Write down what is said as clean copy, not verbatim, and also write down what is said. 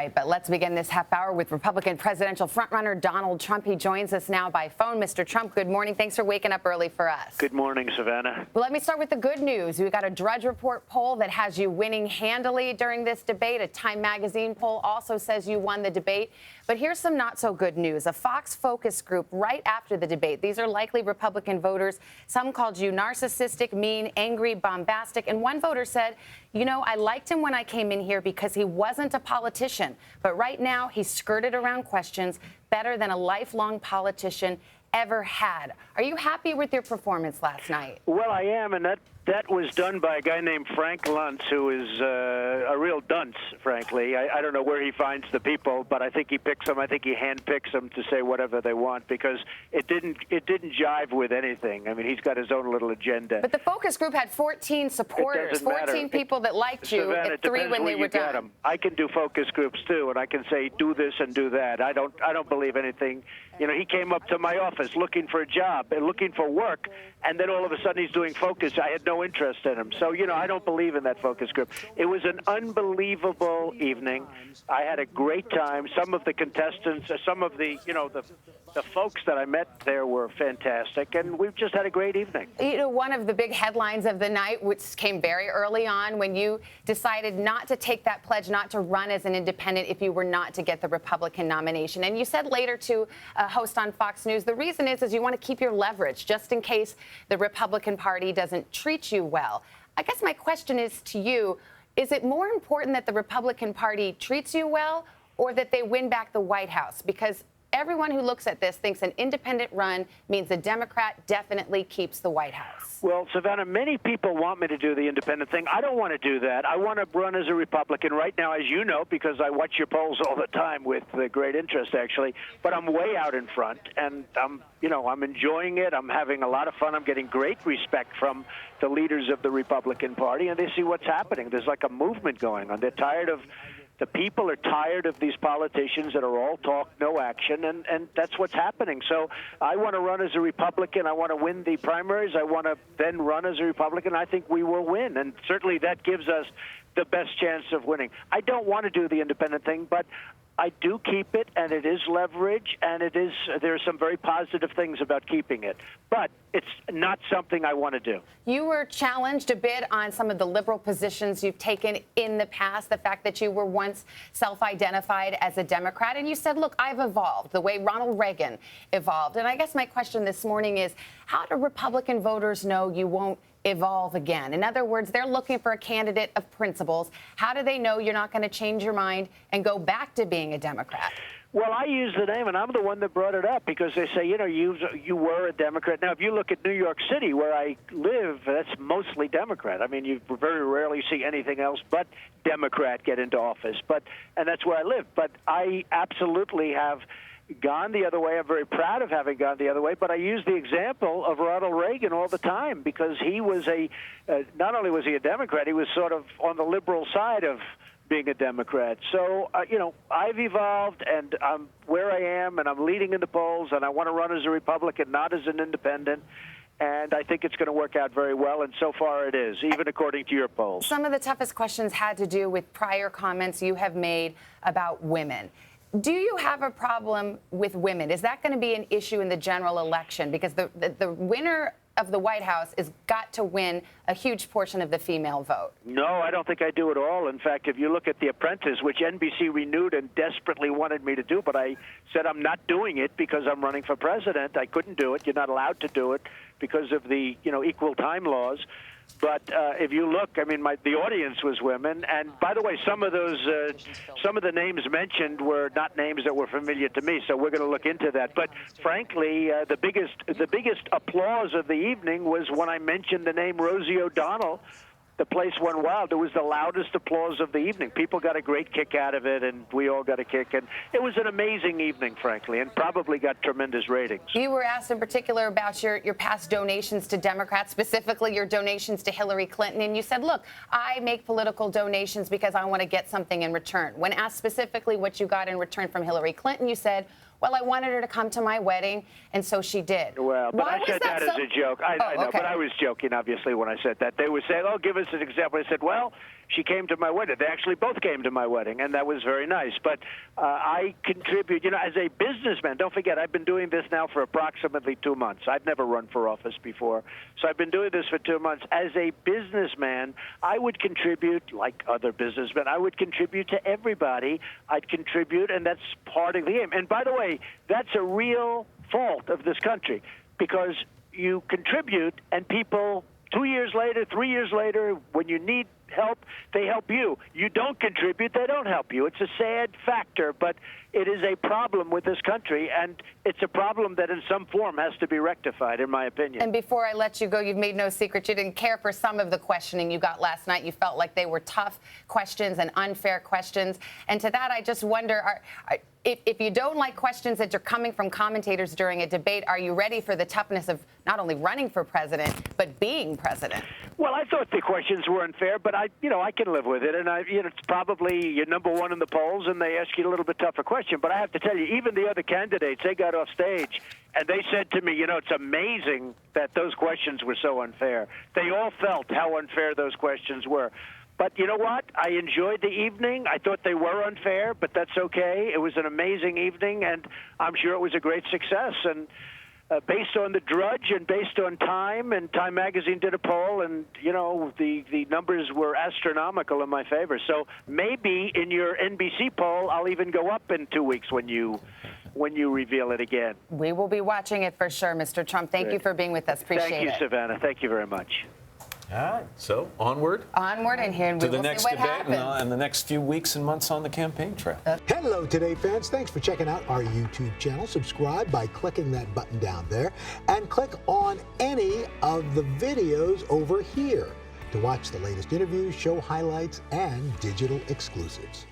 fight. But let's begin this half hour with Republican presidential frontrunner Donald Trump. He joins us now by phone. Mr. Trump, good morning. Thanks for waking up early for us. Good morning, Savannah. Well, let me start with the good news. We got a Drudge Report poll that has you winning handily during this debate. A Time magazine poll also says you won the debate. But here's some not so good news. A Fox focus group right after the debate. These are likely Republican voters. Some called you narcissistic, mean, angry, bombastic. And one voter said, you know, I liked him when I came in here because he wasn't a politician. But right now, he's skirted around questions better than a lifelong politician ever had. Are you happy with your performance last night? Well, I am, and that was done by a guy named Frank Luntz, who is a real dunce, frankly. I don't know where he finds the people, but I think he picks them. I think he handpicks them to say whatever they want, because it didn't jive with anything. I mean, he's got his own little agenda. But the focus group had 14 supporters, 14 people that liked you, Savannah, at 3 when they were done. I can do focus groups too, and I can say do this and do that. I don't believe anything. You know, he came up to my office looking for a job and looking for work, and then all of a sudden he's doing focus. I had no interest in him. So, you know, I don't believe in that focus group. It was an unbelievable evening. I had a great time. Some of the contestants, some of the, you know, the folks that I met there were fantastic, and we've just had a great evening. You know, one of the big headlines of the night, which came very early on, when you decided not to take that pledge, not to run as an independent if you were not to get the Republican nomination. And you said later to a host on Fox News, the reason is you want to keep your leverage just in case the Republican Party doesn't treat you well. I guess my question is to you, is it more important that the Republican Party treats you well or that they win back the White House? Because everyone who looks at this thinks an independent run means a Democrat definitely keeps the White House. Well, Savannah, many people want me to do the independent thing. I don't want to do that. I want to run as a Republican right now, as you know, because I watch your polls all the time with great interest, actually. But I'm way out in front, and I'm enjoying it. I'm having a lot of fun. I'm getting great respect from the leaders of the Republican Party, and they see what's happening. There's like a movement going on. They're tired of The people are tired of these politicians that are all talk, no action, and that's what's happening. So I want to run as a Republican. I want to win the primaries. I want to then run as a Republican. I think we will win, and certainly that gives us the best chance of winning. I don't want to do the independent thing, but I do keep it, and it is leverage, and there are some very positive things about keeping it. But it's not something I want to do. You were challenged a bit on some of the liberal positions you've taken in the past, the fact that you were once self-identified as a Democrat, and you said, look, I've evolved the way Ronald Reagan evolved. And I guess my question this morning is, how do Republican voters know you won't evolve again? In other words, they're looking for a candidate of principles. How do they know you're not going to change your mind and go back to being a Democrat? Well, I use the name, and I'm the one that brought it up, because they say, you know, you were a Democrat. Now, if you look at New York City, where I live, that's mostly Democrat. I mean, you very rarely see anything else but Democrat get into office. And that's where I live. But I absolutely have gone the other way. I'm very proud of having gone the other way, but I use the example of Ronald Reagan all the time, because he was not only was he a Democrat, he was sort of on the liberal side of being a Democrat. So, you know, I've evolved, and I'm where I am, and I'm leading in the polls, and I want to run as a Republican, not as an independent. And I think it's going to work out very well, and so far it is, even according to your polls. Some of the toughest questions had to do with prior comments you have made about women. Do you have a problem with women? Is that going to be an issue in the general election? Because the winner of the White House has got to win a huge portion of the female vote. No, I don't think I do at all. In fact, if you look at The Apprentice, which NBC renewed and desperately wanted me to do, but I said I'm not doing it because I'm running for president. I couldn't do it. You're not allowed to do it because of the, you know, equal time laws. But if you look, I mean, the audience was women. And by the way, some of the names mentioned were not names that were familiar to me. So we're going to look into that. But frankly, the biggest applause of the evening was when I mentioned the name Rosie O'Donnell. The place went wild. It was the loudest applause of the evening. People got a great kick out of it, and we all got a kick. And it was an amazing evening, frankly, and probably got tremendous ratings. You were asked in particular about your past donations to Democrats, specifically your donations to Hillary Clinton, and you said, look, I make political donations because I want to get something in return. When asked specifically what you got in return from Hillary Clinton, you said, well, I wanted her to come to my wedding, and so she did. Well, but I said that as a joke. I know, okay. But I was joking, obviously, when I said that. They were saying, oh, give us an example. I said, well, she came to my wedding. They actually both came to my wedding, and that was very nice. But I contribute, as a businessman, don't forget, I've been doing this now for approximately 2 months. I've never run for office before. So I've been doing this for 2 months. As a businessman, I would contribute, like other businessmen, I would contribute to everybody. I'd contribute, and that's part of the game. And by the way, that's a real fault of this country, because you contribute and people 2 years later, 3 years later, when you need help, they help you. You don't contribute, they don't help you. It's a sad factor, but it is a problem with this country, and it's a problem that in some form has to be rectified, in my opinion. And before I let you go, you've made no secret you didn't care for some of the questioning you got last night. You felt like they were tough questions and unfair questions. And to that, I just wonder, if you don't like questions that are coming from commentators during a debate, are you ready for the toughness of not only running for president, but being president? Well, I thought the questions were unfair, but I can live with it. And it's probably you're number one in the polls, and they ask you a little bit tougher question. But I have to tell you, even the other candidates, they got off stage, and they said to me, it's amazing that those questions were so unfair. They all felt how unfair those questions were. But you know what? I enjoyed the evening. I thought they were unfair, but that's okay. It was an amazing evening, and I'm sure it was a great success. And based on the Drudge and based on Time, and Time Magazine did a poll, and, the numbers were astronomical in my favor. So maybe in your NBC poll, I'll even go up in 2 weeks when you reveal it again. We will be watching it for sure, Mr. Trump. Thank you for being with us. Appreciate it. Thank you, Savannah. Thank you very much. All right, so onward. Onward, and here to we the will next see what debate happens. and the next few weeks and months on the campaign trail. Hello, Today fans. Thanks for checking out our YouTube channel. Subscribe by clicking that button down there and click on any of the videos over here to watch the latest interviews, show highlights, and digital exclusives.